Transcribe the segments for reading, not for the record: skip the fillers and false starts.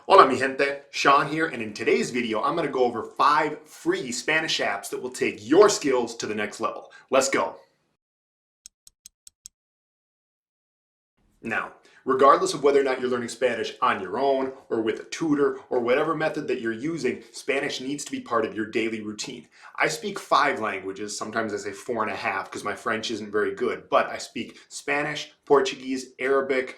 Hola mi gente, Sean here, and in today's video I'm going to go over 5 free Spanish apps that will take your skills to the next level. Let's go. Now, regardless of whether or not you're learning Spanish on your own or with a tutor or whatever method that you're using, Spanish needs to be part of your daily routine. I speak 5 languages, sometimes I say 4.5 because my French isn't very good, but I speak Spanish, Portuguese, Arabic,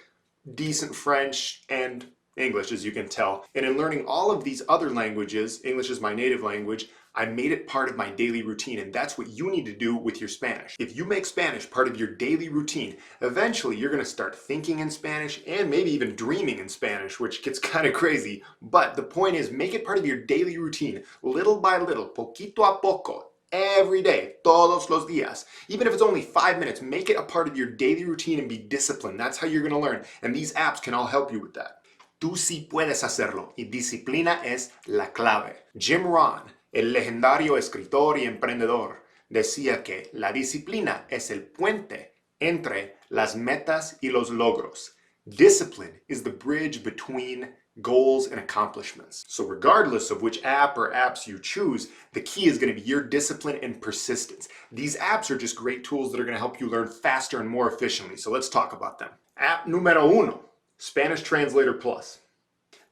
decent French, and English, as you can tell. And in learning all of these other languages, English is my native language, I made it part of my daily routine, and that's what you need to do with your Spanish. If you make Spanish part of your daily routine, eventually you're going to start thinking in Spanish and maybe even dreaming in Spanish, which gets kind of crazy. But the point is, make it part of your daily routine, little by little, poquito a poco. Every day, todos los días. Even if it's only 5 minutes, make it a part of your daily routine and be disciplined. That's how you're going to learn. And these apps can all help you with that. Tú sí puedes hacerlo, y disciplina es la clave. Jim Rohn, el legendario escritor y emprendedor, decía que la disciplina es el puente entre las metas y los logros. Discipline is the bridge between goals and accomplishments. So regardless of which app or apps you choose, the key is going to be your discipline and persistence. These apps are just great tools that are going to help you learn faster and more efficiently. So let's talk about them. App numero uno, Spanish Translator Plus.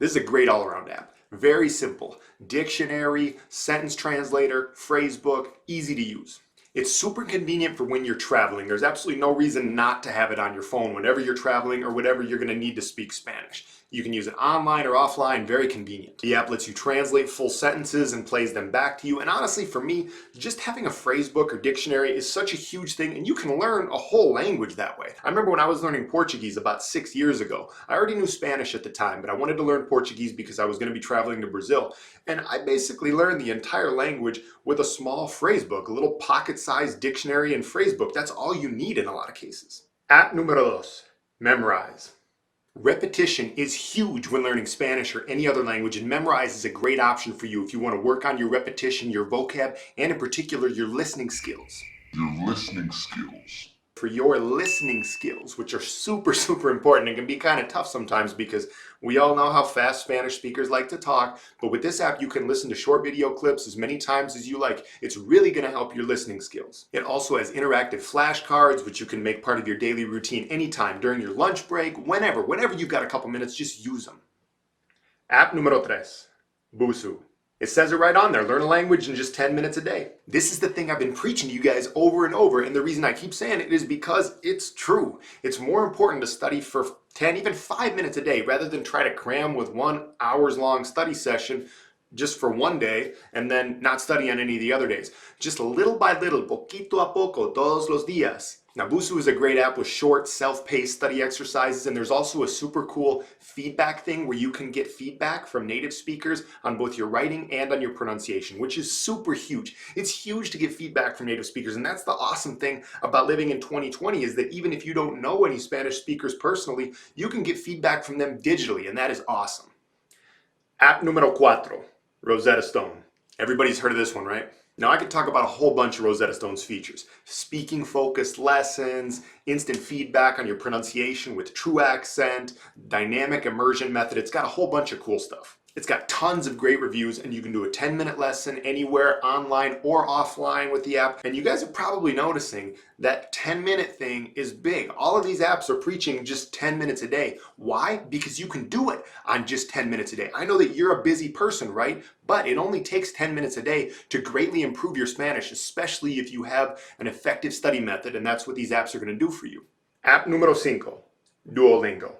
This is a great all-around app. Very simple. Dictionary, sentence translator, phrase book, easy to use. It's super convenient for when you're traveling. There's absolutely no reason not to have it on your phone whenever you're traveling or whenever you're going to need to speak Spanish. You can use it online or offline, very convenient. The app lets you translate full sentences and plays them back to you. And honestly, for me, just having a phrase book or dictionary is such a huge thing, and you can learn a whole language that way. I remember when I was learning Portuguese about 6 years ago. I already knew Spanish at the time, but I wanted to learn Portuguese because I was going to be traveling to Brazil. And I basically learned the entire language with a small phrase book, a little pocket-sized dictionary and phrase book. That's all you need in a lot of cases. App numero dos, Memrise. Repetition is huge when learning Spanish or any other language, and Memrise is a great option for you if you want to work on your repetition, your vocab, and in particular, your listening skills. For your listening skills, which are super, super important and can be kind of tough sometimes because we all know how fast Spanish speakers like to talk, but with this app you can listen to short video clips as many times as you like. It's really going to help your listening skills. It also has interactive flashcards, which you can make part of your daily routine anytime, during your lunch break, whenever you've got a couple minutes, just use them. App numero tres, Busuu. It says it right on there, learn a language in just 10 minutes a day. This is the thing I've been preaching to you guys over and over, and the reason I keep saying it is because it's true. It's more important to study for 10, even 5 minutes a day, rather than try to cram with 1 hour's long study session just for one day and then not study on any of the other days. Just little by little, poquito a poco, todos los días. Now, Busuu is a great app with short, self-paced study exercises, and there's also a super cool feedback thing where you can get feedback from native speakers on both your writing and on your pronunciation, which is super huge. It's huge to get feedback from native speakers, and that's the awesome thing about living in 2020 is that even if you don't know any Spanish speakers personally, you can get feedback from them digitally, and that is awesome. App numero cuatro, Rosetta Stone. Everybody's heard of this one, right? Now I could talk about a whole bunch of Rosetta Stone's features. Speaking focused lessons, instant feedback on your pronunciation with true accent, dynamic immersion method. It's got a whole bunch of cool stuff. It's got tons of great reviews, and you can do a 10-minute lesson anywhere, online or offline with the app. And you guys are probably noticing that 10-minute thing is big. All of these apps are preaching just 10 minutes a day. Why? Because you can do it on just 10 minutes a day. I know that you're a busy person, right? But it only takes 10 minutes a day to greatly improve your Spanish, especially if you have an effective study method, and that's what these apps are going to do for you. App numero cinco, Duolingo.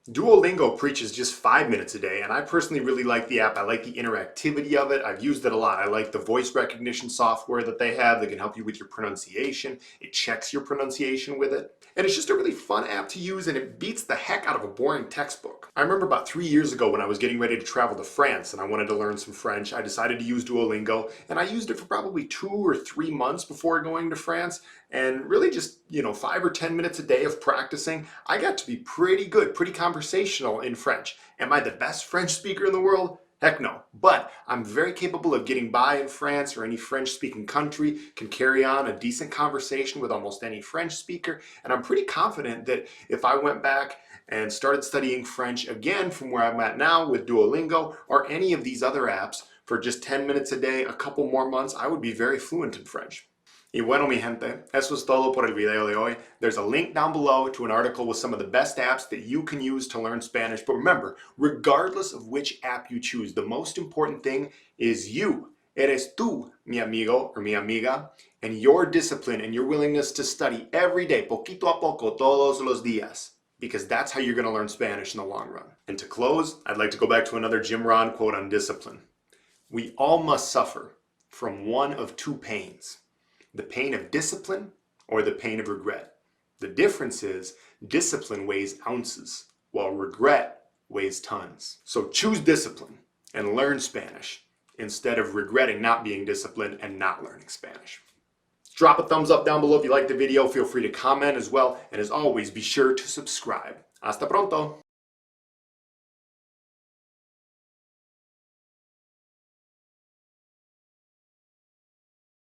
Duolingo preaches just 5 minutes a day, and I personally really like the app. I like the interactivity of it. I've used it a lot. I like the voice recognition software that they have that can help you with your pronunciation. It checks your pronunciation with it. And it's just a really fun app to use, and it beats the heck out of a boring textbook. I remember about 3 years ago when I was getting ready to travel to France and I wanted to learn some French, I decided to use Duolingo, and I used it for probably 2 or 3 months before going to France. And really just, 5 or 10 minutes a day of practicing, I got to be pretty good, pretty conversational in French. Am I the best French speaker in the world? Heck no. But I'm very capable of getting by in France or any French-speaking country, can carry on a decent conversation with almost any French speaker, and I'm pretty confident that if I went back and started studying French again from where I'm at now with Duolingo or any of these other apps for just 10 minutes a day, a couple more months, I would be very fluent in French. Y bueno, mi gente, eso es todo por el video de hoy. There's a link down below to an article with some of the best apps that you can use to learn Spanish. But remember, regardless of which app you choose, the most important thing is you. Eres tú, mi amigo or mi amiga, and your discipline and your willingness to study every day, poquito a poco, todos los días. Because that's how you're going to learn Spanish in the long run. And to close, I'd like to go back to another Jim Rohn quote on discipline. We all must suffer from one of two pains. The pain of discipline or the pain of regret. The difference is discipline weighs ounces while regret weighs tons. So choose discipline and learn Spanish instead of regretting not being disciplined and not learning Spanish. Drop a thumbs up down below if you liked the video. Feel free to comment as well. And as always, be sure to subscribe. Hasta pronto.